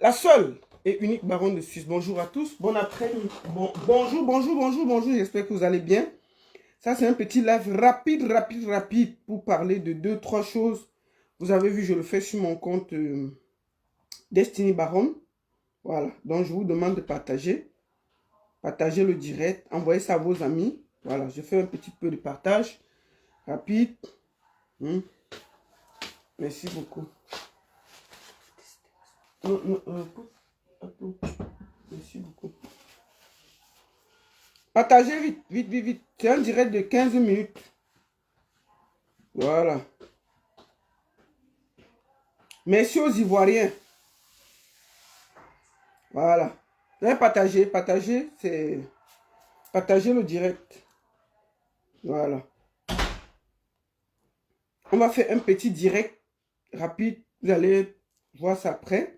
La seule et unique baronne de Suisse. Bonjour à tous, bon après-midi. Bonjour. J'espère que vous allez bien. Ça, c'est un petit live rapide pour parler de 2-3 choses. Vous avez vu, je le fais sur mon compte Destiny Baron. Voilà, donc je vous demande de partager. Partagez le direct, envoyez ça à vos amis. Voilà, je fais un petit peu de partage rapide. Merci beaucoup. Merci beaucoup. Partagez vite. C'est un direct de 15 minutes. Voilà. Merci aux Ivoiriens. Voilà. Partagez, c'est... Partagez le direct. Voilà. On va faire un petit direct rapide. Vous allez voir ça après.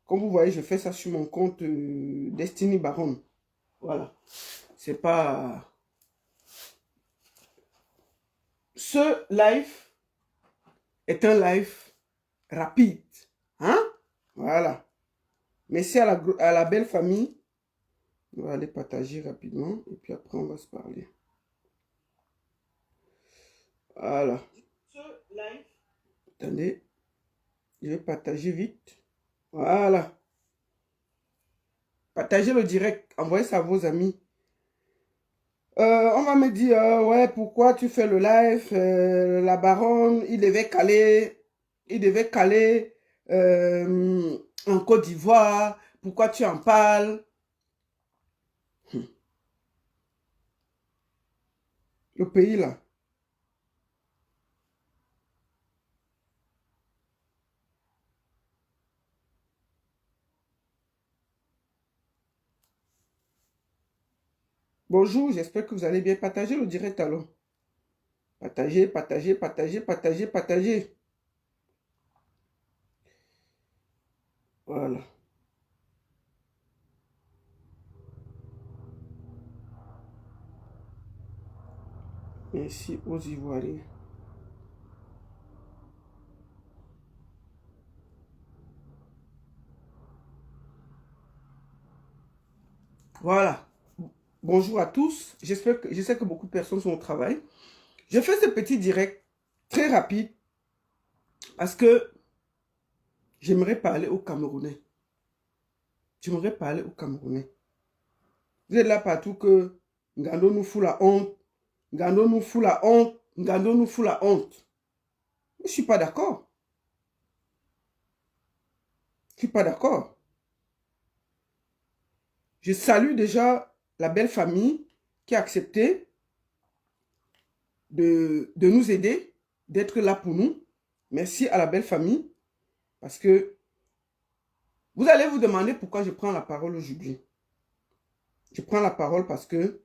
Comme vous voyez, je fais ça sur mon compte Destiny Baron. Voilà. C'est pas... Ce live est un live rapide. Hein? Voilà. Merci à la belle famille. On va aller partager rapidement. Et puis après, on va se parler. Voilà. Ce live. Attendez. Je vais partager vite. Voilà. Partagez le direct. Envoyez ça à vos amis. On va me dire, ouais, pourquoi tu fais le live? La baronne, il devait caler en Côte d'Ivoire. Pourquoi tu en parles? Le pays là. Bonjour, j'espère que vous allez bien. Partagez le direct alors. Partagez. Voilà. Merci aux Ivoiriens. Voilà. Bonjour à tous. Je sais que beaucoup de personnes sont au travail. Je fais ce petit direct très rapide parce que j'aimerais parler aux Camerounais. Vous êtes là partout que Ngando nous fout la honte. Je ne suis pas d'accord. Je salue déjà la belle famille qui a accepté de nous aider, d'être là pour nous. Merci à la belle famille parce que vous allez vous demander pourquoi je prends la parole aujourd'hui. Je prends la parole parce que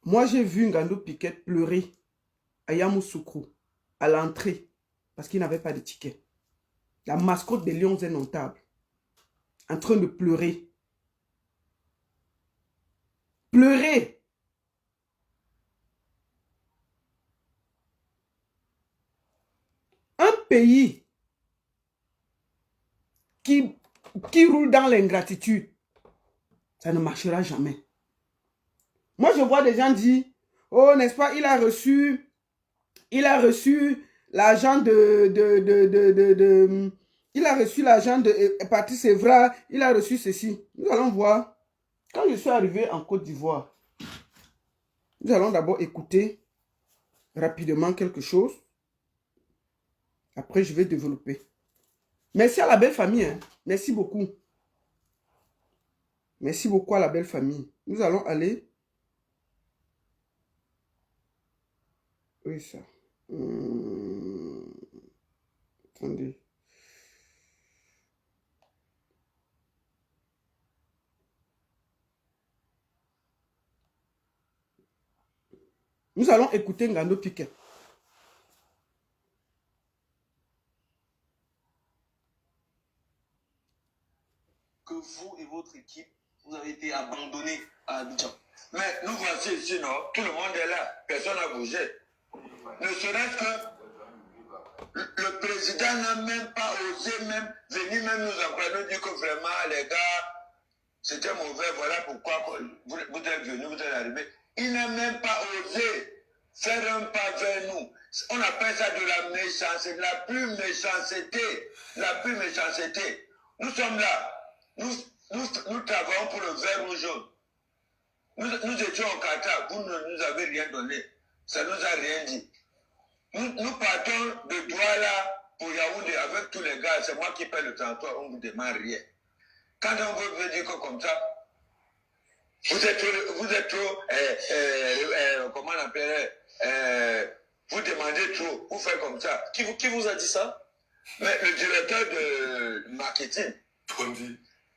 moi, j'ai vu Ngando Piquet pleurer à Yamoussoukro, à l'entrée, parce qu'il n'avait pas de ticket. La mascotte des Lions Indomptables, en train de pleurer. Pleurer. Un pays qui roule dans l'ingratitude, ça ne marchera jamais. Moi, je vois des gens dire, oh, n'est-ce pas, il a reçu l'argent il a reçu l'argent de Patrice Evra, il a reçu ceci. Nous allons voir. Quand je suis arrivé en Côte d'Ivoire, nous allons d'abord écouter rapidement quelque chose. Après, je vais développer. Merci à la belle famille. Hein. Merci beaucoup. Merci beaucoup à la belle famille. Nous allons aller... Oui, ça. Attendez. Nous allons écouter Ngando Piquet. Que vous et votre équipe, vous avez été abandonnés à Abidjan. Mais nous voici ici, non? Tout le monde est là. Personne n'a bougé. Ne serait-ce que le président président n'a même pas osé même venir même nous encourager, nous dire que vraiment, les gars, c'était mauvais, voilà pourquoi vous êtes venus, vous êtes arrivés. Il n'a même pas osé faire un pas vers nous. On appelle ça de la méchanceté, la pure méchanceté. La pure méchanceté. Nous sommes là. Nous travaillons pour le vert ou jaune. Nous étions au Qatar, vous ne nous avez rien donné. Ça ne nous a rien dit. Nous partons de Douala pour Yaoundé avec tous les gars. C'est moi qui paie le transport, on ne vous demande rien. Quand on veut dire que comme ça, vous êtes trop comment on appelle, vous demandez trop, vous faites comme ça. Qui vous a dit ça? Mais le directeur de marketing.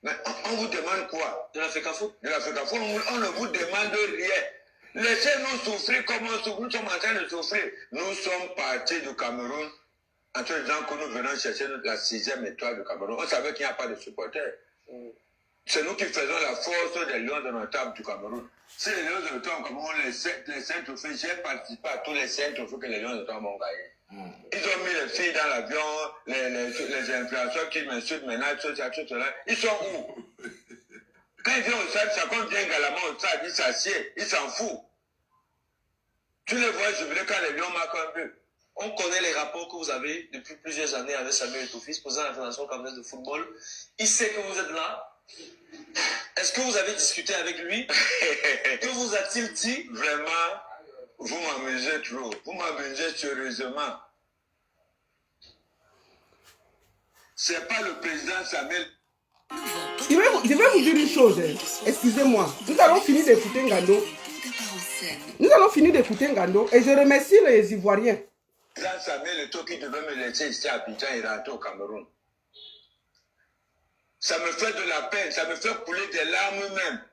Mais on vous demande quoi? De la FECAFO? De la FECAFO, on ne vous demande rien. Laissez-nous souffrir comme nous sommes en train de souffrir. Nous sommes partis du Cameroun en te disant que nous venons chercher la 6e étoile du Cameroun. On savait qu'il n'y a pas de supporters. C'est nous qui faisons la force des Lions de Notable du Cameroun. Si les Lions de Notable, comme on les 5 trophées, j'ai participé à tous les 5 trophées que les Lions de Notable ont gagnés. Ils ont mis les filles dans l'avion, les influenceurs qui m'insultent maintenant, tout cela. Ils sont où? Quand ils viennent au stade, ça compte bien galamment au stade, ils s'assiedent, ils s'en foutent. Tu les vois jubiler quand les Lions marquent un but. On connaît les rapports que vous avez depuis plusieurs années avec Samuel Eto'o-Fils, président de la Fédération camerounaise de football. Il sait que vous êtes là. Est-ce que vous avez discuté avec lui? Que vous a-t-il dit? Vraiment, vous m'amusez trop. Vous m'amusez sérieusement. C'est pas le président Samuel. Je vais vous dire une chose. Excusez-moi. Nous allons finir d'écouter Ngando. Nous allons finir d'écouter Ngando. Et je remercie les Ivoiriens. Le président Samuel Eto'o qui devait me laisser ici à Abidjan et rentrer au Cameroun. Ça me fait de la peine. Ça me fait couler des larmes même.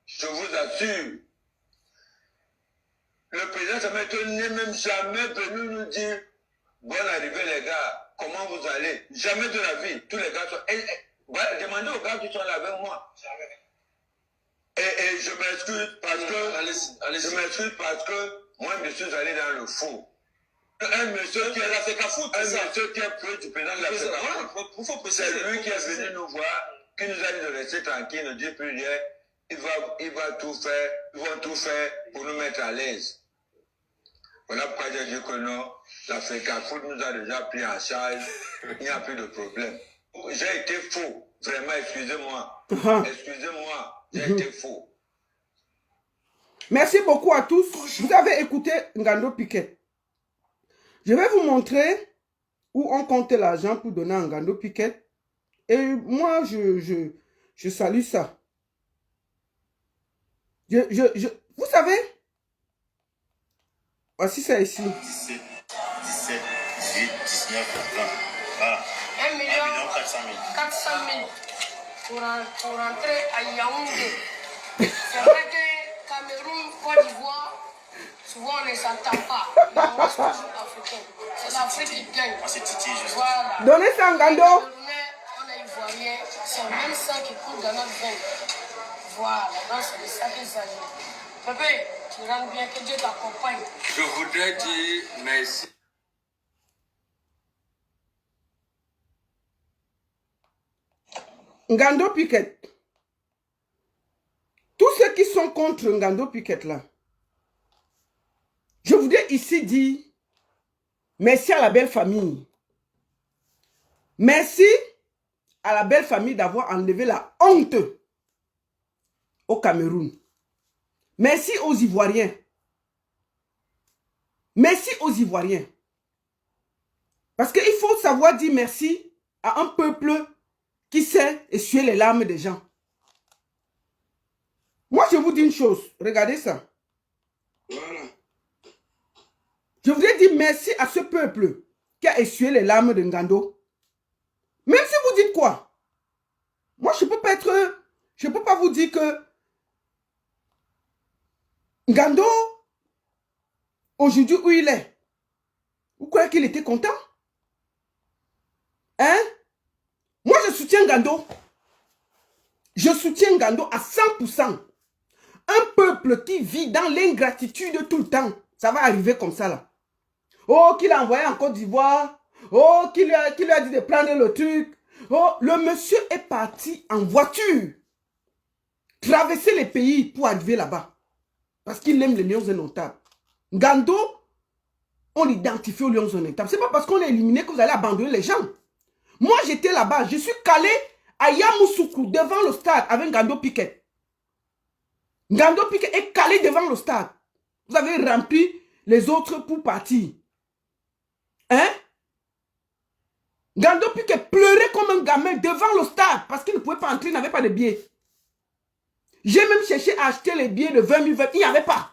Je vous assure. Le président Samuel Eto'o n'est même jamais venu nous dire bonne arrivée les gars, comment vous allez? Jamais de la vie. Tous les gars sont... demandez aux gars qui sont là avec moi. Et je m'excuse parce que... Je m'excuse parce que moi je suis allé dans le fou. Un monsieur qui est proche du président de la Fédération. C'est lui qui est venu nous voir, qui nous a dit de rester tranquille, ne dire plus rien. Il va tout faire, ils vont tout faire pour nous mettre à l'aise. Voilà pourquoi j'ai dit que non, la FECAFO nous a déjà pris en charge, il n'y a plus de problème. J'ai été faux, vraiment, excusez-moi. Excusez-moi, j'ai été faux. Merci beaucoup à tous. Vous avez écouté Ngando Piquet. Je vais vous montrer où on compte l'argent pour donner à Ngando Piquet. Et moi, je salue ça. Vous savez, voici ça ici. 17, 18, 19, 20. Voilà. 1 million 400 000. 400 000 pour rentrer à Yaoundé. C'est vrai que Cameroun, Côte d'Ivoire, souvent on ne s'entend pas. Mais on reste toujours africain. C'est l'Afrique qui gagne. Moi, c'est Titi, je sais. Voilà. Donnez ça à Ngando. On est ivoirien. C'est le même sang qui coule dans notre veine. Voilà. Donc c'est de ça qu'il s'agit. Pépé, tu rentres bien, que Dieu t'accompagne. Je voudrais dire merci. Ngando Piquet. Tous ceux qui sont contre Ngando Piquet là, je voudrais ici dire merci à la belle famille. Merci à la belle famille d'avoir enlevé la honte au Cameroun. Merci aux Ivoiriens. Merci aux Ivoiriens. Parce qu'il faut savoir dire merci à un peuple qui sait essuyer les larmes des gens. Moi, je vous dis une chose. Regardez ça. Voilà. Je voudrais dire merci à ce peuple qui a essuyé les larmes de Ngando. Même si vous dites quoi? Moi, je ne peux pas vous dire que Ngando, aujourd'hui où il est, vous croyez qu'il était content? Hein? Moi, je soutiens Ngando. Je soutiens Ngando à 100%. Un peuple qui vit dans l'ingratitude tout le temps, ça va arriver comme ça là. Oh, qu'il a envoyé en Côte d'Ivoire. Oh, qu'il lui a dit de prendre le truc. Oh, le monsieur est parti en voiture. Traverser les pays pour arriver là-bas. Parce qu'il aime les lions indomptables. Ngando, on l'identifie aux lions indomptables. C'est pas parce qu'on est éliminé que vous allez abandonner les gens. Moi, j'étais là-bas. Je suis calé à Yamoussoukro, devant le stade, avec Ngando Piquet. Ngando Piquet est calé devant le stade. Vous avez rempli les autres pour partir. Hein? Ngando Piquet pleurait comme un gamin devant le stade parce qu'il ne pouvait pas entrer, il n'avait pas de billets. J'ai même cherché à acheter les billets de 20 000, il n'y avait pas.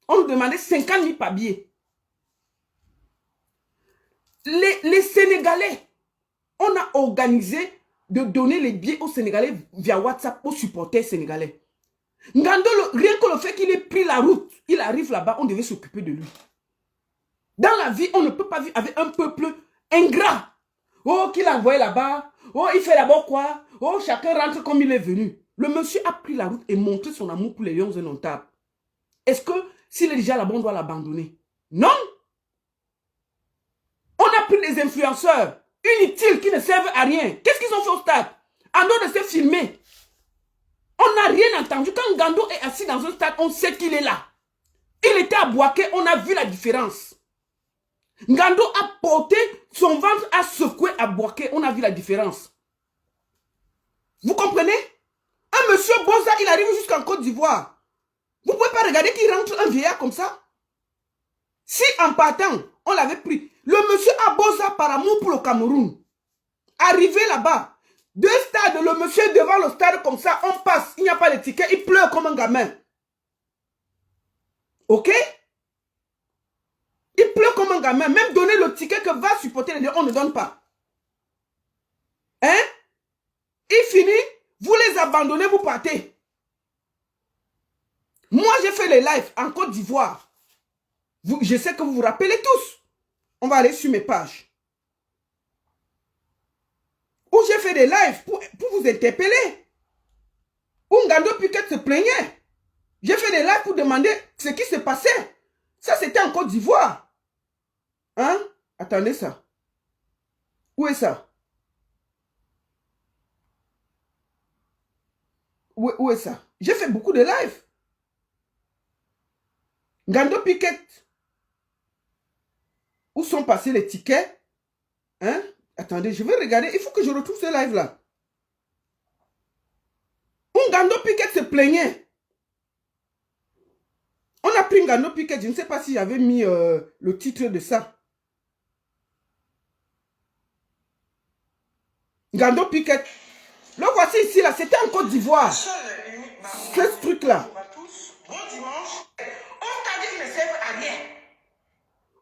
On nous demandait 50 000 par billet. Les Sénégalais, on a organisé de donner les billets aux Sénégalais via WhatsApp aux supporters sénégalais. Ngando, rien que le fait qu'il ait pris la route, il arrive là-bas, on devait s'occuper de lui. Dans la vie, on ne peut pas vivre avec un peuple ingrat. Oh, qu'il a envoyé là-bas. Oh, il fait d'abord quoi? Oh, chacun rentre comme il est venu. Le monsieur a pris la route et montré son amour pour les lions indomptables. Est-ce que s'il est déjà là-bas, on doit l'abandonner? Non. On a pris des influenceurs inutiles qui ne servent à rien. Qu'est-ce qu'ils ont fait au stade? En dehors de se filmer. On n'a rien entendu. Quand Ngando est assis dans un stade, on sait qu'il est là. Il était à Bouaké, on a vu la différence. Ngando a porté son ventre à secouer à Bouaké, on a vu la différence. Vous comprenez? Un monsieur Boza, il arrive jusqu'en Côte d'Ivoire. Vous ne pouvez pas regarder qu'il rentre un vieillard comme ça. Si en partant, on l'avait pris. Le monsieur a Boza par amour pour le Cameroun. Arrivé là-bas, deux stades, le monsieur devant le stade comme ça, on passe, il n'y a pas de ticket, il pleure comme un gamin. Ok? Il pleure comme un gamin. Même donner le ticket que va supporter les lions, on ne donne pas. Hein? Il finit, vous les abandonnez, vous partez. Moi, j'ai fait les lives en Côte d'Ivoire. Je sais que vous vous rappelez tous. On va aller sur mes pages. Où j'ai fait des lives pour vous interpeller. Où Ngando Piquet se plaignait. J'ai fait des lives pour demander ce qui se passait. Ça, c'était en Côte d'Ivoire. Hein? Attendez ça. Où est ça? Où est ça? J'ai fait beaucoup de lives. Ngando Piquet. Où sont passés les tickets? Hein? Attendez, je vais regarder. Il faut que je retrouve ce live-là. Où Ngando Piquet se plaignait. On a pris Ngando Piquet. Je ne sais pas si j'avais mis le titre de ça. Ngando Piquet. Le voici ici, là. C'était en Côte d'Ivoire. Ce truc-là. Bon dimanche. On t'a dit qu'ils ne servent à rien.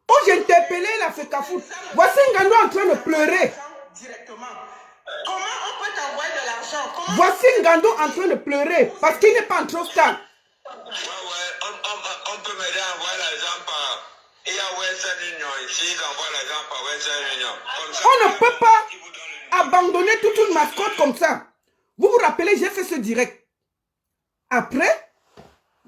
Oh, j'ai interpellé la FECAFOOT. Voici Ngando en train de pleurer. Directement. Comment on peut t'envoyer de l'argent? Voici Ngando en train de pleurer parce qu'il n'est pas entré au stade. On peut m'aider à envoyer l'argent par... Il y a Western Union ici, ils envoient l'argent par Western Union. Comme ça, On ne peut pas abandonner toute une mascotte comme ça. Vous vous rappelez, j'ai fait ce direct. Après,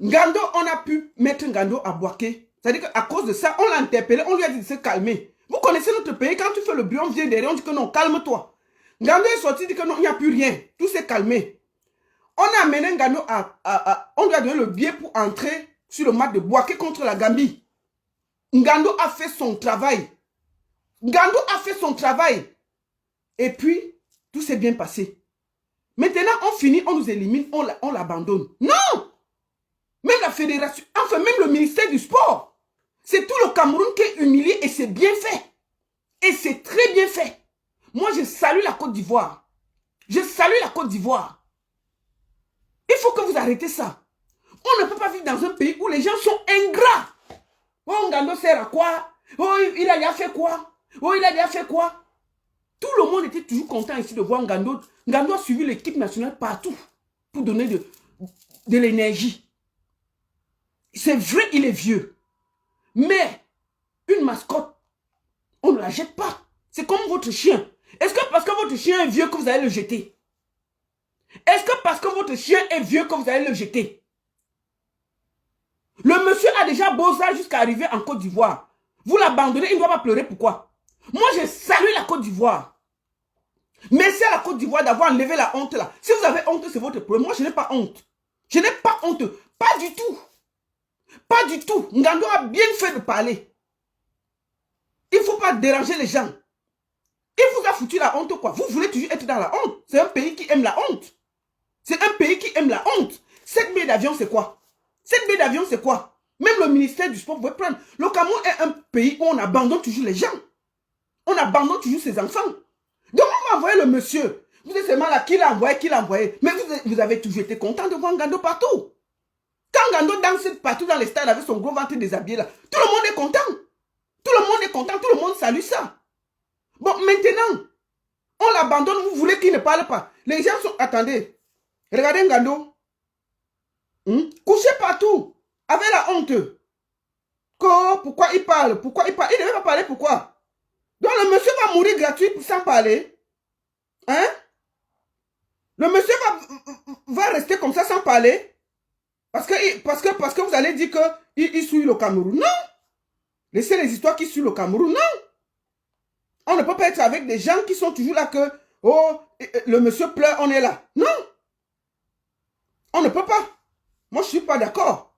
Ngando, on a pu mettre Ngando à Bouaké. C'est-à-dire qu'à cause de ça, on l'a interpellé, on lui a dit de se calmer. Vous connaissez notre pays, quand tu fais le bruit, on vient derrière, on dit que non, calme-toi. Ngando est sorti, il dit que non, il n'y a plus rien. Tout s'est calmé. On a amené Ngando on lui a donné le billet pour entrer sur le match de Bouaké contre la Gambie. Ngando a fait son travail. Ngando a fait son travail. Et puis, tout s'est bien passé. Maintenant, on finit, on nous élimine, on l'abandonne. Non! Même la fédération, enfin même le ministère du sport. C'est tout le Cameroun qui est humilié et c'est bien fait. Et c'est très bien fait. Moi, je salue la Côte d'Ivoire. Je salue la Côte d'Ivoire. Il faut que vous arrêtez ça. On ne peut pas vivre dans un pays où les gens sont ingrats. Oh, Ngando sert à quoi? Oh, il a déjà fait quoi? Oh, il a déjà fait quoi? Tout le monde était toujours content ici de voir Ngando. Ngando a suivi l'équipe nationale partout pour donner de l'énergie. C'est vrai, il est vieux. Mais une mascotte, on ne la jette pas. C'est comme votre chien. Est-ce que parce que votre chien est vieux que vous allez le jeter? Est-ce que parce que votre chien est vieux que vous allez le jeter? Le monsieur a déjà Boza jusqu'à arriver en Côte d'Ivoire. Vous l'abandonnez, il ne doit pas pleurer. Pourquoi? Moi, je salue la Côte d'Ivoire. Merci à la Côte d'Ivoire d'avoir enlevé la honte là. Si vous avez honte, c'est votre problème. Moi, je n'ai pas honte. Je n'ai pas honte. Pas du tout. Pas du tout. Ngando a bien fait de parler. Il ne faut pas déranger les gens. Il vous a foutu la honte quoi. Vous voulez toujours être dans la honte. C'est un pays qui aime la honte. C'est un pays qui aime la honte. 7 billets d'avion, c'est quoi? 7 billets d'avion, c'est quoi? Même le ministère du Sport pouvait prendre. Le Cameroun est un pays où on abandonne toujours les gens. On abandonne toujours ses enfants. Donc on m'a envoyé le monsieur. Vous êtes seulement là, qui l'a envoyé, qui l'a envoyé. Mais vous avez toujours été content de voir Ngando partout. Quand Ngando danse partout dans les stades avec son gros ventre déshabillé là, tout le monde est content. Tout le monde est content, tout le monde salue ça. Bon, maintenant, on l'abandonne, vous voulez qu'il ne parle pas. Les gens sont... Attendez, regardez Ngando. Couché partout, avec la honte. Pourquoi il parle? Pourquoi il parle? Il ne devait pas parler, pourquoi? Donc le monsieur va mourir gratuit sans parler. Hein? Le monsieur va rester comme ça sans parler. Parce que vous allez dire qu'il suit le Cameroun. Non! Laissez les histoires qui suivent le Cameroun. Non! On ne peut pas être avec des gens qui sont toujours là que, oh, le monsieur pleure, on est là. Non! On ne peut pas. Moi, je ne suis pas d'accord.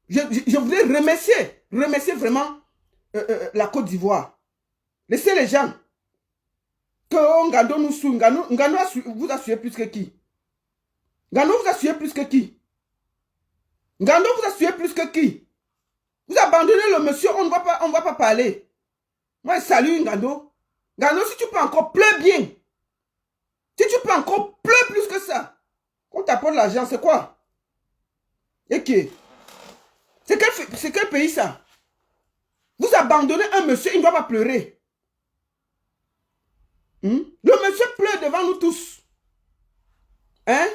Je voudrais remercier vraiment la Côte d'Ivoire. Laissez les gens. Que oh, Ngando nous suit. Ngando vous a suivi plus que qui? Ngando vous a suivi plus que qui? Ngando vous a suivi plus que qui? Vous abandonnez le monsieur, on ne va pas parler. Moi, salut Ngando. Ngando, si tu peux encore pleurer bien. Si tu peux encore pleurer plus que ça. On t'apporte l'argent, c'est quoi? Et qui? C'est quel pays ça? Vous abandonnez un monsieur, il ne doit pas pleurer. Le monsieur pleure devant nous tous. Hein?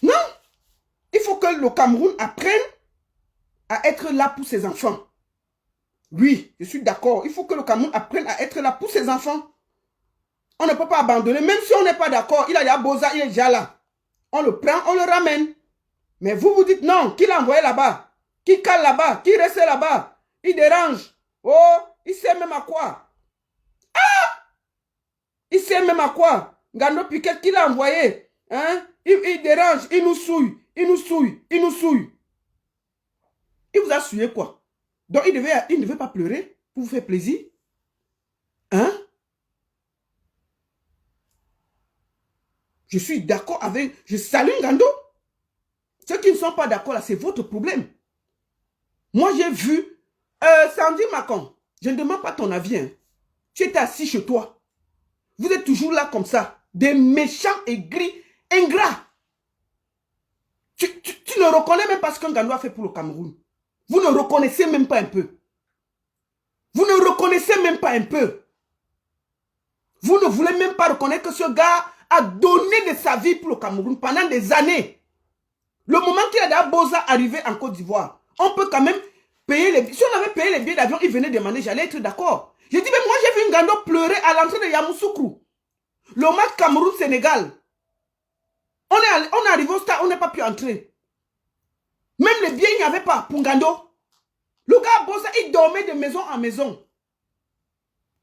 Non. Il faut que le Cameroun apprenne à être là pour ses enfants. Oui, je suis d'accord. Il faut que le Cameroun apprenne à être là pour ses enfants. On ne peut pas abandonner. Même si on n'est pas d'accord, il a déjà Boza, il est déjà là. On le prend, on le ramène. Mais vous dites non, qui l'a envoyé là-bas? Qui cale là-bas? Qui reste là-bas? Il dérange. Oh, il sait même à quoi. Ah! Il sait même à quoi. Ngando Piquet, qui l'a envoyé? Hein? Il dérange, il nous souille. Il nous souille, il nous souille. Il vous a souillé quoi? Donc il ne devait pas pleurer pour vous faire plaisir. Hein? Je suis d'accord avec... Je salue Ngando. Ceux qui ne sont pas d'accord là, c'est votre problème. Moi j'ai vu... Sandy Macon, je ne demande pas ton avis. Hein. Tu étais assis chez toi. Vous êtes toujours là comme ça. Des méchants aigris, ingrats. Tu ne reconnais même pas ce qu'un Ngando a fait pour le Cameroun. Vous ne reconnaissez même pas un peu. Vous ne reconnaissez même pas un peu. Vous ne voulez même pas reconnaître que ce gars a donné de sa vie pour le Cameroun pendant des années. Le moment qu'il a d'Aboza arrivé en Côte d'Ivoire, on peut quand même payer les billets. Si on avait payé les billets d'avion, il venait demander, j'allais être d'accord. J'ai dit, mais moi j'ai vu Ngando pleurer à l'entrée de Yamoussoukro. Le match Cameroun-Sénégal. On est arrivé au stade, on n'a pas pu entrer. Même les billets, il n'y avait pas pour Ngando. Le gars Boza, il dormait de maison en maison.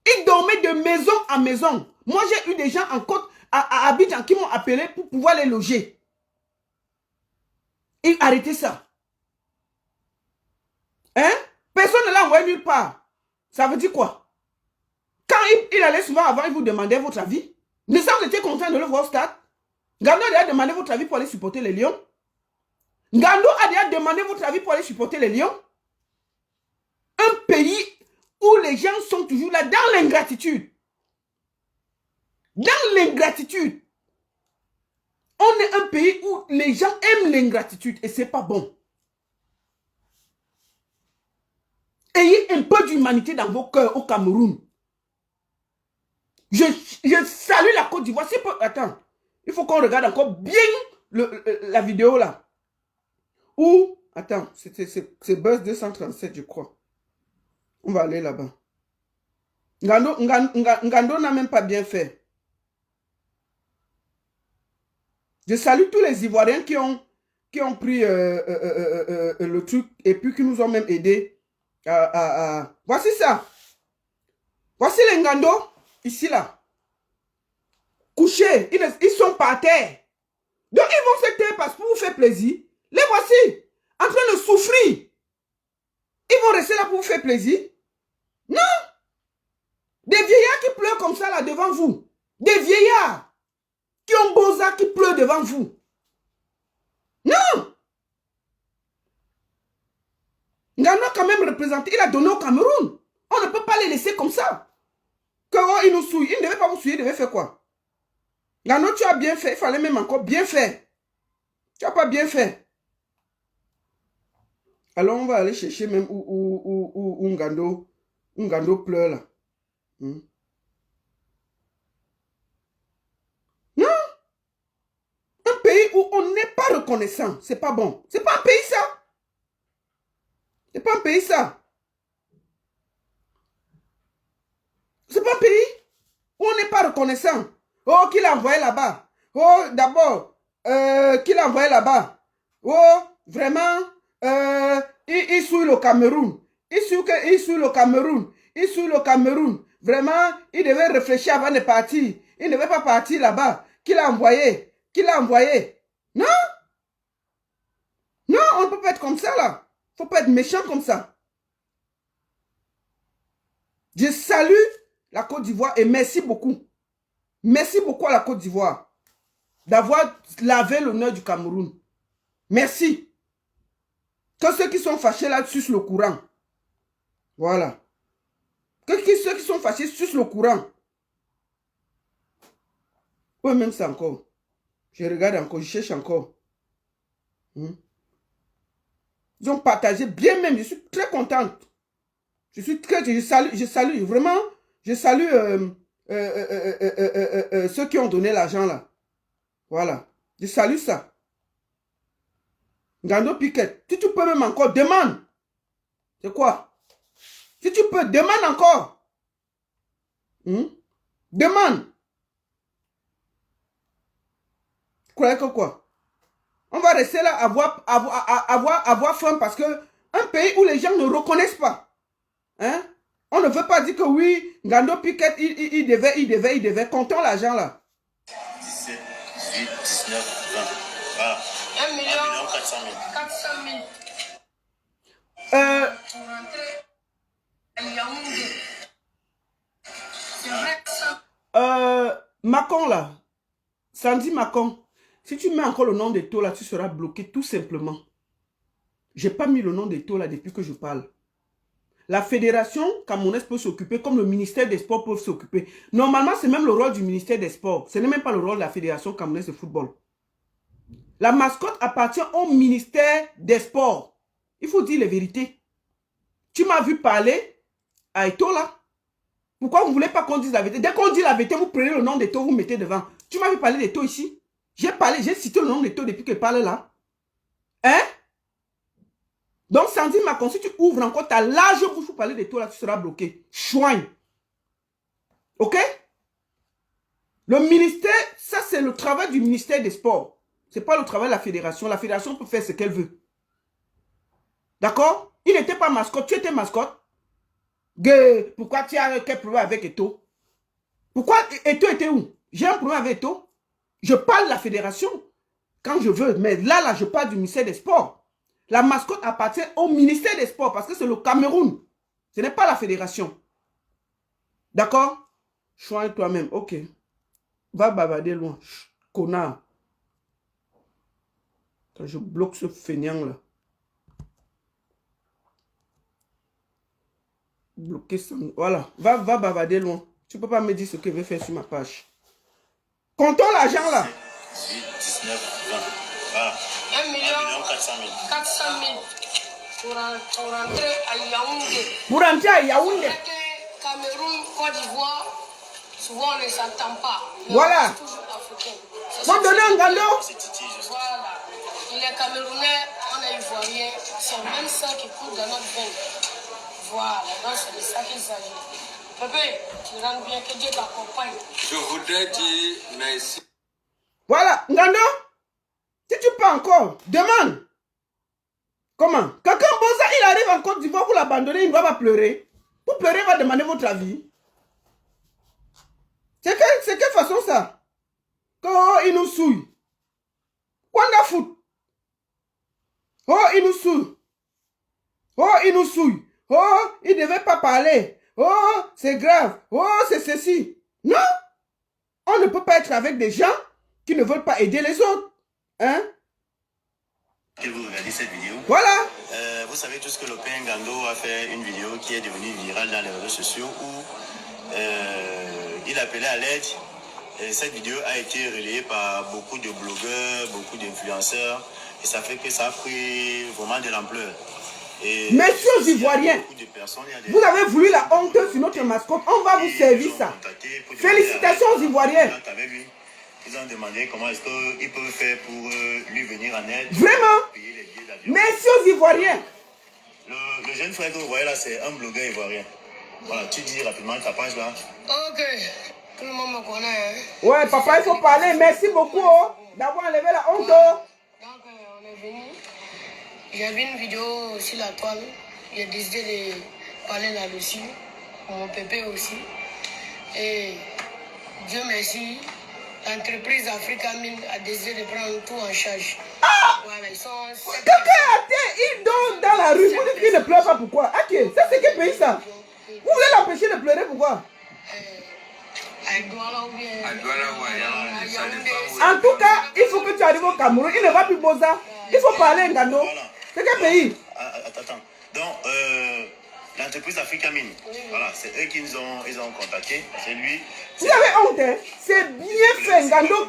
Il dormait de maison en maison. Moi, j'ai eu des gens en Côte, à Abidjan qui m'ont appelé pour pouvoir les loger. Il arrêtait ça. Hein? Personne ne l'a envoyé nulle part. Ça veut dire quoi? Quand il allait souvent avant, il vous demandait votre avis. Mais ça, vous étiez content de le voir au stade. Ngando a déjà demandé votre avis pour aller supporter les Lions. Ngando a déjà demandé votre avis pour aller supporter les Lions. Un pays où les gens sont toujours là dans l'ingratitude. Dans l'ingratitude. On est un pays où les gens aiment l'ingratitude et c'est pas bon. Ayez un peu d'humanité dans vos cœurs au Cameroun. Je salue la Côte d'Ivoire. Attends, il faut qu'on regarde encore bien la vidéo là. Où, attends, c'est Buzz 237 je crois. On va aller là-bas. Ngando n'a même pas bien fait. Je salue tous les Ivoiriens qui ont pris le truc et puis qui nous ont même aidés Voici ça. Voici les Ngando, ici là. Couchés, ils sont par terre. Donc ils vont se taire parce que pour vous faire plaisir. Les voici, en train de souffrir. Ils vont rester là pour vous faire plaisir. Non. Des vieillards qui pleurent comme ça là devant vous. Des vieillards qui ont beaux arts qui pleurent devant vous. Non. Ngano a quand même représenté, il a donné au Cameroun. On ne peut pas les laisser comme ça. Que oh, il nous souille. Il ne devait pas vous souiller, il devait faire quoi? Ngano, tu as bien fait, il fallait même encore bien faire. Tu n'as pas bien fait. Alors on va aller chercher même où Ngando pleure là. Non. Un pays où on n'est pas reconnaissant, c'est pas bon. C'est pas un pays ça. C'est pas un pays ça. C'est pas un pays où on n'est pas reconnaissant. Oh, qui l'a envoyé là-bas? Oh, d'abord, qui l'a envoyé là-bas? Oh, vraiment, il suit le Cameroun. Il suit le Cameroun. Il suit le Cameroun. Vraiment, il devait réfléchir avant de partir. Il ne devait pas partir là-bas. Qui l'a envoyé? Qui l'a envoyé? Non? Non, on ne peut pas être comme ça là. Il ne faut pas être méchant comme ça. Je salue la Côte d'Ivoire et merci beaucoup. Merci beaucoup à la Côte d'Ivoire d'avoir lavé l'honneur du Cameroun. Merci. Que ceux qui sont fâchés là sucent le courant. Voilà. Que ceux qui sont fâchés sucent le courant. Oui, même ça encore. Je regarde encore, je cherche encore. Ils ont partagé bien même. Je suis très contente. Je salue vraiment. Je salue ceux qui ont donné l'argent là. Voilà. Je salue ça. Ngando Piquet, si tu peux même encore, demande. C'est quoi? Si tu peux, demande encore. Demande. Tu croyais que quoi? On va rester là avoir faim parce que un pays où les gens ne reconnaissent pas. Hein? On ne veut pas dire que oui, Ngando Piquet, il devait. Comptons l'argent là. 17, 18, 19, 20. Voilà. 1 million 400 000. 400 000. Pour rentrer à Yaoundé. C'est vrai que ça. Macon là. Sandy Macon. Si tu mets encore le nom de Taux là, tu seras bloqué tout simplement. J'ai pas mis le nom de Taux là depuis que je parle. La fédération camerounaise peut s'occuper comme le ministère des Sports peut s'occuper. Normalement, c'est même le rôle du ministère des Sports. Ce n'est même pas le rôle de la fédération camerounaise de football. La mascotte appartient au ministère des Sports. Il faut dire la vérité. Tu m'as vu parler à Eto'o là. Pourquoi vous ne voulez pas qu'on dise la vérité? Dès qu'on dit la vérité, vous prenez le nom d'Eto'o, vous mettez devant. Tu m'as vu parler d'Eto'o ici? J'ai cité le nom d'Eto'o depuis que je parle là. Hein? Donc, Sandy Macon, si tu ouvres encore ta large bouche pour parler d'Eto'o là, tu seras bloqué. Chouin. Ok? Le ministère, ça c'est le travail du ministère des Sports. Ce n'est pas le travail de la fédération. La fédération peut faire ce qu'elle veut. D'accord? Il n'était pas mascotte. Tu étais mascotte. Pourquoi tu as quel problème avec Eto'o? Pourquoi Eto'o était où? J'ai un problème avec Eto'o. Je parle de la fédération quand je veux. Mais là, je parle du ministère des Sports. La mascotte appartient au ministère des Sports parce que c'est le Cameroun. Ce n'est pas la fédération. D'accord? Choisis toi-même. Ok. Va bavarder loin. Connard. Quand je bloque ce feignant là. Bloquer ça. Voilà. Va bavarder loin. Tu ne peux pas me dire ce que je vais faire sur ma page. Comptons l'argent là. 18, 19, 20. Voilà. 1 million 400 000. 400 000 pour rentrer à Yaoundé. Pour rentrer à Yaoundé. C'est vrai que Cameroun, Côte d'Ivoire, souvent on ne s'entend pas. Mais Voilà. on reste toujours africain. Bon, donnez un Ngando. C'est Titi, je sais. Voilà. Il est Camerounais, on est Ivoirien. C'est même ça qui coule dans notre veine. Voilà. Donc c'est de ça qu'il s'agit. Bébé, tu rentres bien, que Dieu t'accompagne. Je voudrais dire merci. Voilà. Ngando. Si tu peux encore, demande. Comment? Quelqu'un Boza, il arrive en Côte d'Ivoire, vous l'abandonnez, il ne va pas pleurer. Pour pleurer, il va demander votre avis. C'est quelle façon ça? Oh, il nous souille. Wanda foot. Oh, il nous souille. Oh, il nous souille. Oh, il ne devait pas parler. Oh, c'est grave. Oh, c'est ceci. Non. On ne peut pas être avec des gens qui ne veulent pas aider les autres. Hein? Que vous regardez cette vidéo. Voilà. Vous savez tous que Lopin Ngando a fait une vidéo qui est devenue virale dans les réseaux sociaux où il appelait à l'aide. Et cette vidéo a été relayée par beaucoup de blogueurs, beaucoup d'influenceurs. Et ça fait que ça a pris vraiment de l'ampleur. Messieurs Ivoiriens, vous avez voulu la honte sur notre mascotte. On va vous servir ça. Félicitations aux Ivoiriens. Ils ont demandé comment est-ce qu'ils peuvent faire pour lui venir en aide. Vraiment. Messieurs Ivoiriens. Le jeune frère que vous voyez là, c'est un blogueur ivoirien. Voilà, tu dis rapidement ta page là. Ok. Tout le monde me connaît. Hein? Ouais, papa, il faut parler. Merci beaucoup d'avoir enlevé la honte. Donc, on est venu. J'ai vu une vidéo sur la toile. J'ai décidé de parler là-dessus. Mon pépé aussi. Et Dieu merci, l'entreprise Africa Mine a décidé de prendre tout en charge. Ah! Voilà, ils sont... Quelqu'un a été, il dort dans la rue. Vous dites qu'il ne pleure pas, pourquoi? Ok, ça c'est quel pays ça? Vous voulez l'empêcher de pleurer, pourquoi? En tout cas, il faut que tu arrives au Cameroun. Il ne va plus Boza. Il faut parler Ngando. C'est quel pays? Attends. Donc, l'entreprise Africa Mine, voilà, c'est eux qui nous ont contactés. C'est lui. Vous avez honte, hein? C'est bien fait, Ngando.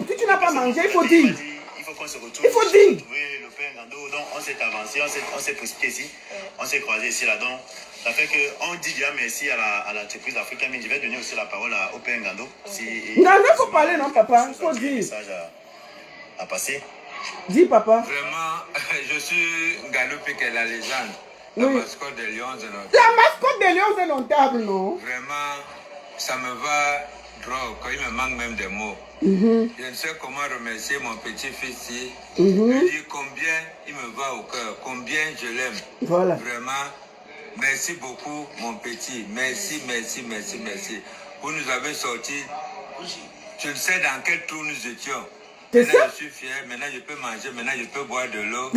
Si tu n'as pas mangé, il faut dire. Il faut qu'on se retrouve. Il faut dire. Le père Ngando, donc on s'est avancé, on s'est précipité ici. On s'est croisé ici, là. Donc, ça fait qu'on dit déjà merci à l'entreprise Africa Mine. Je vais donner aussi la parole au père Ngando. Ngando, il faut parler, non, papa? Il faut dire. Message à passer. Dis, papa. Vraiment, je suis Ngando Piquet, la légende. Oui. La mascotte des Lions indomptables. La mascotte des Lions indomptables, non? Vraiment, ça me va drôle, quand il me manque même des mots. Je ne sais comment remercier mon petit-fils ici. Je dis combien il me va au cœur, combien je l'aime. Voilà. Vraiment, merci beaucoup, mon petit. Merci. Vous nous avez sortis. Je ne sais dans quel trou nous étions. C'est Maintenant, ça? je suis fier. Maintenant, je peux manger. Maintenant, je peux boire de l'eau.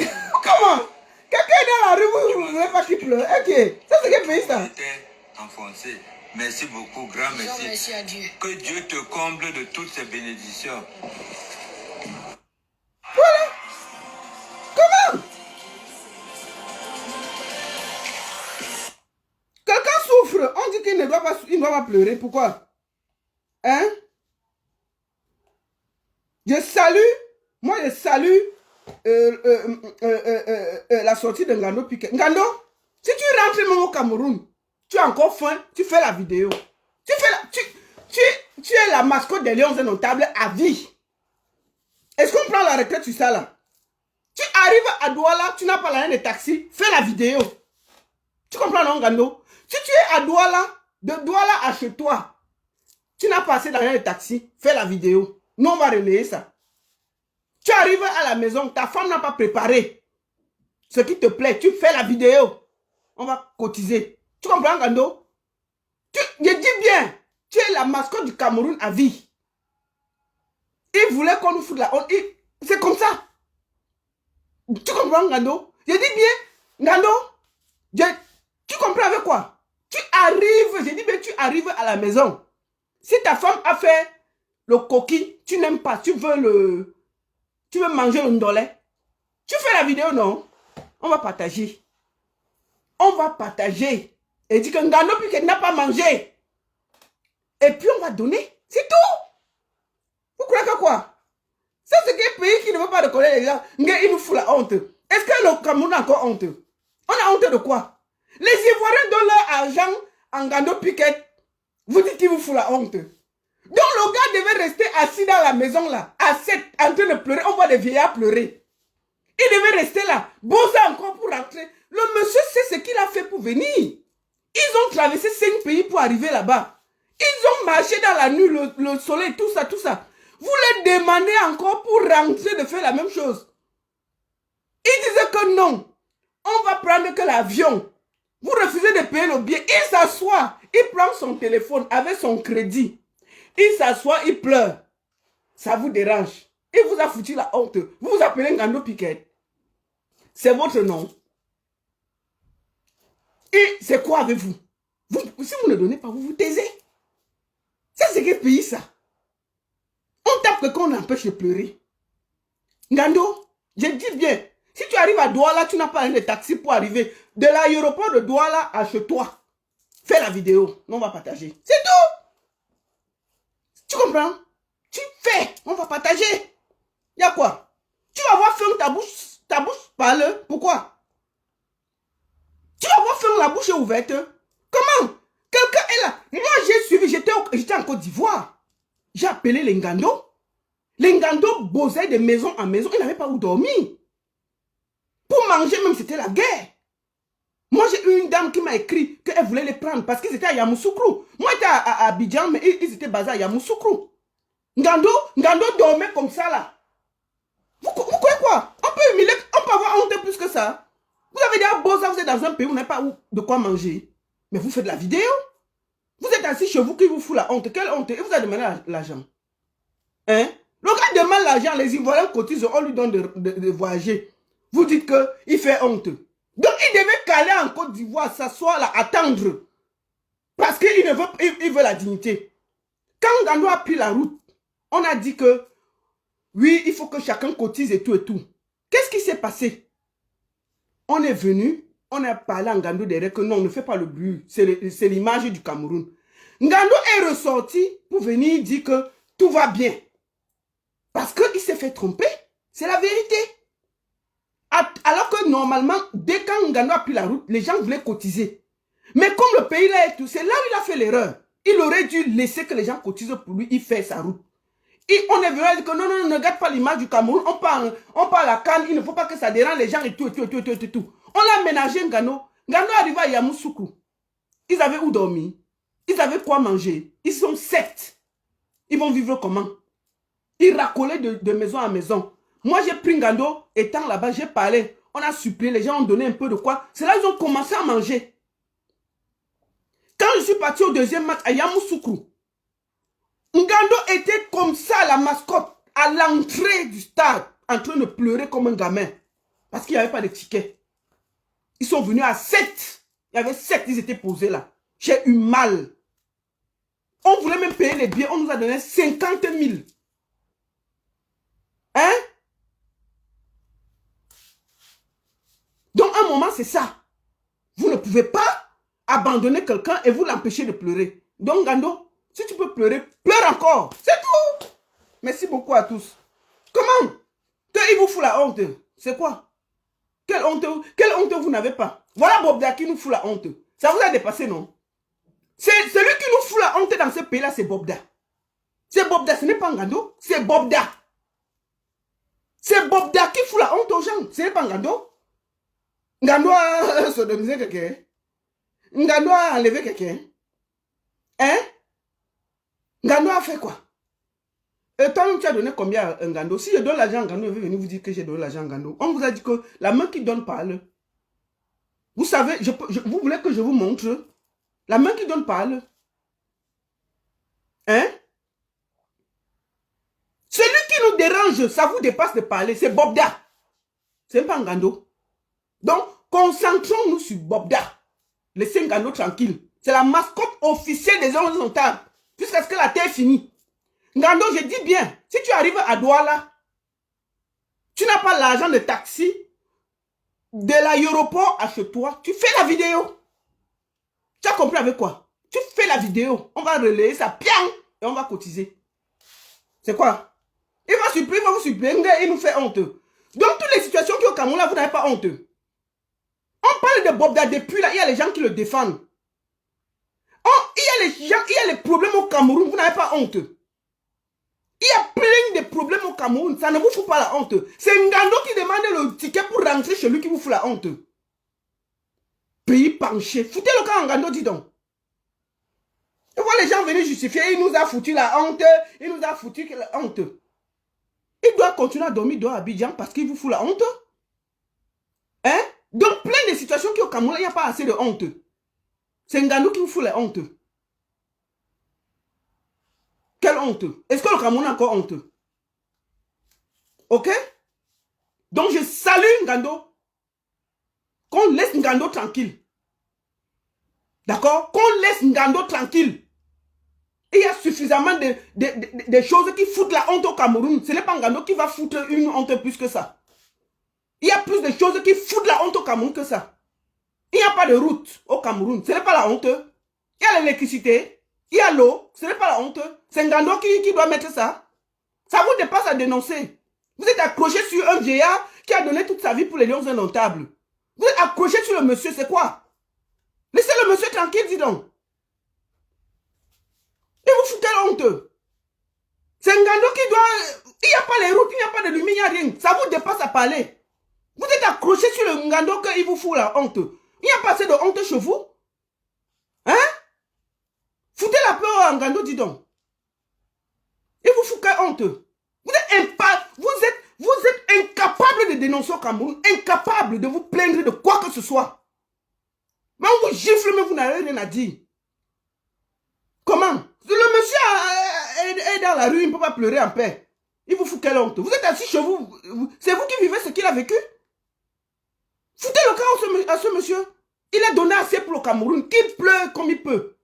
Comment? Quelqu'un est dans la rue, vous ne voulez pas qu'il pleure? Ok. Ça, c'est quel pays, ça? J'étais enfoncé. Merci beaucoup, grand merci. Merci à Dieu. Que Dieu te comble de toutes ses bénédictions. Voilà. Comment? Quelqu'un souffre. On dit qu'il ne doit pas pleurer. Pourquoi? Hein? Je salue la sortie de Ngando Piquet. Ngando, si tu rentres même au Cameroun, tu as encore faim, tu fais la vidéo. Tu es la mascotte des Lions indomptables à vie. Est-ce qu'on prend la retraite sur ça là? Tu arrives à Douala, tu n'as pas l'argent de taxi, fais la vidéo. Tu comprends non, Ngando? Si tu es à Douala, de Douala à chez toi, tu n'as pas assez d'argent de taxi, fais la vidéo. Nous, on va relayer ça. Tu arrives à la maison, ta femme n'a pas préparé ce qui te plaît, tu fais la vidéo. On va cotiser. Tu comprends, Ngando? Je dis bien, tu es la mascotte du Cameroun à vie. Il voulait qu'on nous foute la honte. C'est comme ça. Tu comprends, Ngando? Je dis bien, Ngando, tu comprends avec quoi? Tu arrives, je dis bien, tu arrives à la maison. Si ta femme a fait le coquille, tu n'aimes pas, tu veux manger le ndolé. Tu fais la vidéo, non? On va partager. On va partager. Et dit que Ngando Piquet n'a pas mangé. Et puis on va donner. C'est tout. Vous croyez que quoi? Ça, c'est quel pays qui ne veut pas reconnaître les gens? Il nous fout la honte. Est-ce que le Cameroun a encore honte? On a honte de quoi? Les Ivoiriens donnent leur argent en Ngando Piquet. Vous dites qu'il vous fout la honte. Donc le gars devait rester assis dans la maison là, en train de pleurer. On voit des vieillards pleurer. Il devait rester là, bosser encore pour rentrer. Le monsieur sait ce qu'il a fait pour venir. Ils ont traversé 5 pays pour arriver là-bas. Ils ont marché dans la nuit, le soleil, tout ça. Vous les demandez encore pour rentrer de faire la même chose. Ils disaient que non. On va prendre que l'avion. Vous refusez de payer le billet. Il s'assoit. Il prend son téléphone avec son crédit. Il s'assoit, il pleure. Ça vous dérange. Il vous a foutu la honte. Vous vous appelez Ngando Piquet. C'est votre nom. Et c'est quoi avec vous? Si vous ne donnez pas, vous vous taisez. Ça, c'est quel pays, ça? On tape que qu'on empêche de pleurer. Ngando, je dis bien, si tu arrives à Douala, tu n'as pas un de taxi pour arriver de l'aéroport de Douala à chez toi. Fais la vidéo, on va partager. C'est tout. Tu comprends? Tu fais, on va partager. Il y a quoi? Tu vas voir ferme ta bouche parle. Pourquoi? Tu vas voir ferme la bouche ouverte. Comment? Quelqu'un est là. Moi, j'ai suivi, j'étais en Côte d'Ivoire. J'ai appelé les Ngando. Les Ngando bossaient de maison en maison. Ils n'avaient pas où dormir. Pour manger, même, c'était la guerre. Moi, j'ai eu une dame qui m'a écrit qu'elle voulait les prendre parce qu'ils étaient à Yamoussoukro. Moi, j'étais à Abidjan, mais ils étaient basés à Yamoussoukro. Ngando dormait comme ça, là. Vous croyez quoi? On peut humilier, on peut avoir honte plus que ça. Vous avez déjà beau ça, vous êtes dans un pays où vous n'avez pas de quoi manger. Mais vous faites de la vidéo. Vous êtes assis chez vous qui vous fout la honte. Quelle honte? Et vous avez demandé l'argent. Hein? Le gars demande l'argent, les Ivoiriens cotisent, on lui donne de voyager. Vous dites qu'il fait honte. Donc il devait caler en Côte d'Ivoire, s'asseoir là, attendre. Parce qu'il veut la dignité. Quand Ngando a pris la route, on a dit que oui, il faut que chacun cotise et tout et tout. Qu'est-ce qui s'est passé? On est venu, on a parlé à Ngando derrière que non, ne fais pas le bruit. C'est l'image du Cameroun. Ngando est ressorti pour venir dire que tout va bien. Parce qu'il s'est fait tromper. C'est la vérité. Alors que normalement, dès quand Ngando a pris la route, les gens voulaient cotiser. Mais comme le pays là et tout, c'est là où il a fait l'erreur. Il aurait dû laisser que les gens cotisent pour lui, il fait sa route. Et on est venu à dire que non, ne regarde pas l'image du Cameroun, on parle à Cannes, il ne faut pas que ça dérange les gens et tout. On l'a ménagé Ngando. Ngando arrivé à Yamoussoukro. Ils avaient où dormir? Ils avaient quoi manger? Ils sont 7. Ils vont vivre comment? Ils racolaient de maison en maison. Moi, j'ai pris Ngando, étant là-bas, j'ai parlé. On a supplié, les gens ont donné un peu de quoi. C'est là qu'ils ont commencé à manger. Quand je suis parti au deuxième match à Yamoussoukro, Ngando était comme ça, la mascotte, à l'entrée du stade, en train de pleurer comme un gamin. Parce qu'il n'y avait pas de ticket. Ils sont venus à 7. Il y avait 7, ils étaient posés là. J'ai eu mal. On voulait même payer les billets, on nous a donné 50 000. Hein? Donc, à un moment, c'est ça. Vous ne pouvez pas abandonner quelqu'un et vous l'empêcher de pleurer. Donc, Ngando, si tu peux pleurer, pleure encore. C'est tout. Merci beaucoup à tous. Comment? Qu'il vous fout la honte. C'est quoi? Quelle honte vous n'avez pas? Voilà Bobda qui nous fout la honte. Ça vous a dépassé, non? C'est celui qui nous fout la honte dans ce pays-là, c'est Bobda. C'est Bobda, ce n'est pas Ngando, c'est Bobda. C'est Bobda qui fout la honte aux gens. Ce n'est pas Ngando. Ngando a sodomisé quelqu'un. Ngando a enlevé quelqu'un. Hein? Ngando a fait quoi? Et toi, tu as donné combien à Ngando? Si je donne l'argent à Ngando, je vais venir vous dire que j'ai donné l'argent à Ngando. On vous a dit que la main qui donne parle. Vous savez, vous voulez que je vous montre? La main qui donne parle. Hein? Celui qui nous dérange, ça vous dépasse de parler, c'est Bobda. C'est pas Ngando. Donc, concentrons-nous sur Bobda. Laissez Ngando tranquille. C'est la mascotte officielle des hommes horizontales. Jusqu'à ce que la terre finisse. Ngando, je dis bien, si tu arrives à Douala, tu n'as pas l'argent de taxi de l'aéroport à chez toi, tu fais la vidéo. Tu as compris avec quoi? Tu fais la vidéo. On va relayer ça, piang, et on va cotiser. C'est quoi? Il va vous supplier, il nous fait honte. Donc, toutes les situations qui sont au Cameroun, là, vous n'avez pas honte. On parle de Bobda depuis là, il y a les gens qui le défendent. Il y a les problèmes au Cameroun, vous n'avez pas honte. Il y a plein de problèmes au Cameroun, ça ne vous fout pas la honte. C'est Ngando qui demande le ticket pour rentrer chez lui qui vous fout la honte. Pays penché, foutez le camp Ngando, dis donc. Et voilà les gens venir justifier, il nous a foutu la honte, il nous a foutu la honte. Il doit continuer à dormir dans Abidjan parce qu'il vous fout la honte. Hein? Dans plein de situations qui au Cameroun, il n'y a pas assez de honte. C'est Ngandou qui vous fout la honte. Quelle honte? Est-ce que le Cameroun a encore honte? Ok? Donc je salue Ngando. Qu'on laisse Ngando tranquille. D'accord? Qu'on laisse Ngando tranquille. Il y a suffisamment de choses qui foutent la honte au Cameroun. Ce n'est pas Ngando qui va foutre une honte plus que ça. Il y a plus de choses qui foutent la honte au Cameroun que ça. Il n'y a pas de route au Cameroun. Ce n'est pas la honte. Il y a l'électricité. Il y a l'eau. Ce n'est pas la honte. C'est Ngando qui doit mettre ça. Ça vous dépasse à dénoncer. Vous êtes accroché sur un vieillard qui a donné toute sa vie pour les lions indomptables. Vous êtes accroché sur le monsieur, c'est quoi? Laissez le monsieur tranquille, dis donc. Et vous foutez la honte. C'est Ngando qui doit... Il n'y a pas les routes, il n'y a pas de lumière, il n'y a rien. Ça vous dépasse à parler. Vous êtes accroché sur le Ngando qu'il vous fout la honte. Il n'y a pas assez de honte chez vous. Hein? Foutez la peur à Ngando, dis donc. Il vous fout quelle honte? Vous êtes incapable de dénoncer au Cameroun, incapable de vous plaindre de quoi que ce soit. Mais on vous gifle, mais vous n'avez rien à dire. Comment? Le monsieur est dans la rue, il ne peut pas pleurer en paix. Il vous fout quelle honte? Vous êtes assis chez vous, c'est vous qui vivez ce qu'il a vécu? Foutez le chaos à ce monsieur. Il a donné assez pour le Cameroun, qu'il pleure comme il peut.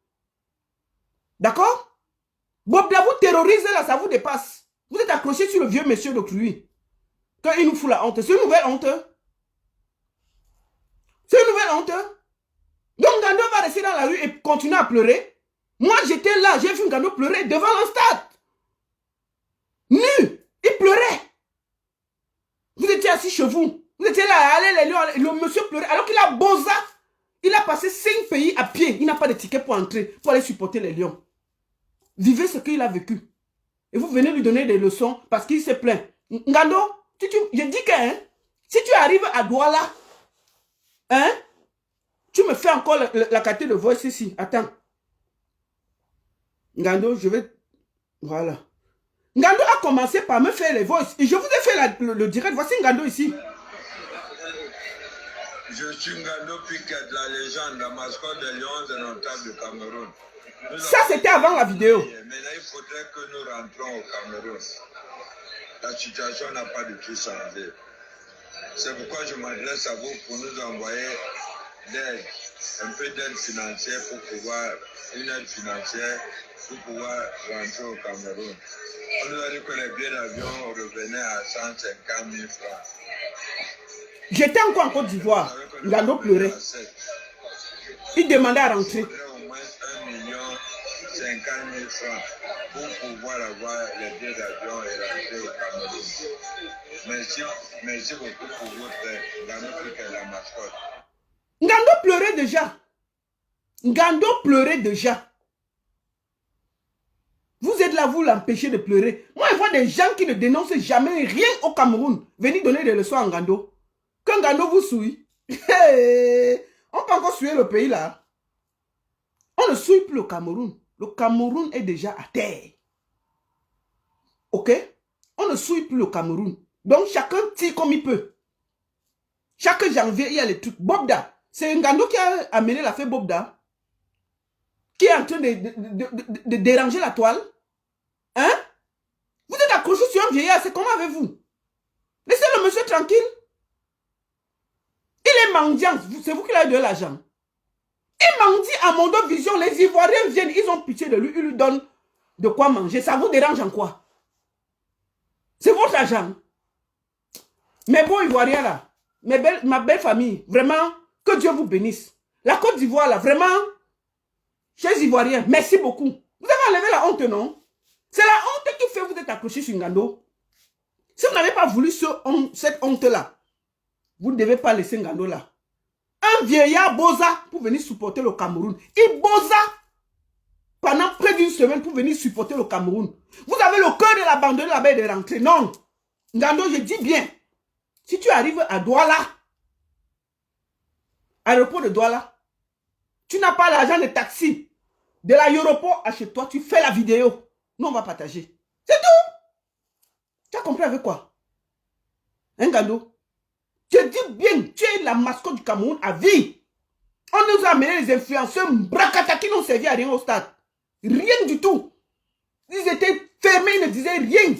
D'accord? Bob vous terrorise là, ça vous dépasse. Vous êtes accroché sur le vieux monsieur de Cluy. Quand il nous fout la honte. C'est une nouvelle honte. C'est une nouvelle honte. Donc Ngando va rester dans la rue et continuer à pleurer. Moi j'étais là, j'ai vu Ngando pleurer devant le stade. Nu. Il pleurait. Vous étiez assis chez vous. Vous étiez là, allez les lions, le monsieur pleurait. Alors qu'il a Boza. Il a passé 5 pays à pied. Il n'a pas de ticket pour entrer, pour aller supporter les lions. Vivez ce qu'il a vécu. Et vous venez lui donner des leçons parce qu'il s'est plaint. Ngando, je dis que si tu arrives à Douala, tu me fais encore la qualité de voice ici. Attends. Ngando, je vais... Voilà. Ngando a commencé par me faire les voices. Et je vous ai fait le direct. Voici Ngando ici. Je suis Ngando Piquet, la légende, la mascotte des Lions indomptables du Cameroun. Ça, c'était avant la vidéo. Maintenant, il faudrait que nous rentrons au Cameroun. La situation n'a pas du tout changé. C'est pourquoi je m'adresse à vous pour nous envoyer l'aide, un peu d'aide financière pour pouvoir, une aide financière pour pouvoir rentrer au Cameroun. On nous a dit que les billets d'avion revenaient à 150 000 francs. J'étais encore en Côte d'Ivoire. Ngando pleurait. Il demandait à rentrer. Il faudrait au moins 1 50 000 francs pour pouvoir avoir les billets d'avion et rentrer au Cameroun. Merci beaucoup pour votre aide. Ngando Piquet, la mascotte. Ngando pleurait déjà. Ngando pleurait déjà. Vous êtes là, vous l'empêchez de pleurer. Moi, je vois des gens qui ne dénoncent jamais rien au Cameroun. Venez donner des leçons à Ngando. Quand Ngando vous souille, on peut encore souiller le pays là. On ne souille plus le Cameroun. Le Cameroun est déjà à terre. Ok? On ne souille plus le Cameroun. Donc chacun tire comme il peut. Chaque janvier, il y a les trucs. Bobda. C'est Ngando qui a amené l'affaire Bobda. Qui est en train de déranger la toile. Hein? Vous êtes accroché sur un vieillard. C'est comment avec vous? Laissez le monsieur tranquille. Il est mendiant. C'est vous qui lui avez donné l'argent. Il mendie à Mondo Vision. Les Ivoiriens viennent. Ils ont pitié de lui. Ils lui donnent de quoi manger. Ça vous dérange en quoi? C'est votre argent. Mes beaux Ivoiriens là. Ma belle famille. Vraiment, que Dieu vous bénisse. La Côte d'Ivoire là, vraiment... Chers Ivoiriens, merci beaucoup. Vous avez enlevé la honte, non? C'est la honte qui fait que vous êtes accroché sur Ngando. Si vous n'avez pas voulu cette honte-là, vous ne devez pas laisser Ngando là. Un vieillard Boza pour venir supporter le Cameroun. Il Boza pendant près d'une semaine pour venir supporter le Cameroun. Vous avez le cœur de l'abandonner là-bas et de rentrer. Non. Ngando, je dis bien. Si tu arrives à Douala, aéroport de Douala, tu n'as pas l'argent de taxi. De l'aéroport à chez toi, tu fais la vidéo. Nous, on va partager. C'est tout. Tu as compris avec quoi? Hein, Ngando? Je dis bien, tu es la mascotte du Cameroun à vie. On nous a amené les influenceurs Brakata qui n'ont servi à rien au stade. Rien du tout. Ils étaient fermés, ils ne disaient rien.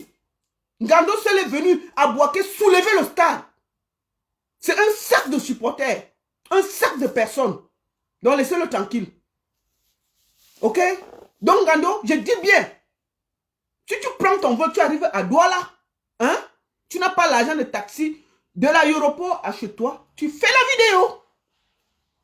Ngando seul est venu à Boaké soulever le stade. C'est un sac de supporters. Un sac de personnes. Donc laissez-le tranquille. Ok? Donc Ngando, je dis bien. Si tu prends ton vol, tu arrives à Douala. Hein? Tu n'as pas l'argent de taxi de l'aéroport à chez toi. Tu fais la vidéo.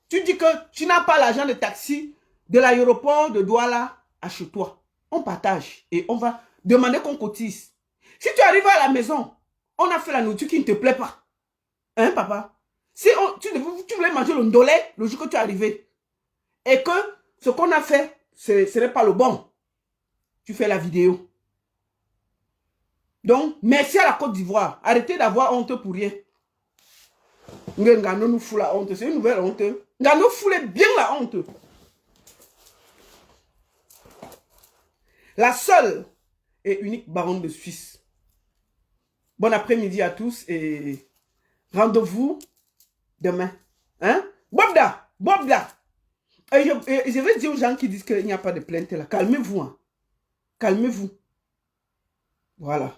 Tu dis que tu n'as pas l'argent de taxi de l'aéroport de Douala à chez toi. On partage et on va demander qu'on cotise. Si tu arrives à la maison, on a fait la nourriture qui ne te plaît pas. Hein, papa? Si tu voulais manger le ndolé le jour que tu es arrivé et que ce qu'on a fait, ce n'est pas le bon, tu fais la vidéo. Donc, merci à la Côte d'Ivoire. Arrêtez d'avoir honte pour rien. Ngano nous fout la honte. C'est une nouvelle honte. Ngano fout bien la honte. La seule et unique baronne de Suisse. Bon après-midi à tous et rendez-vous demain. Hein? Bobda! Bobda! Et je vais dire aux gens qui disent qu'il n'y a pas de plainte là. Calmez-vous. Hein. Calmez-vous. Voilà.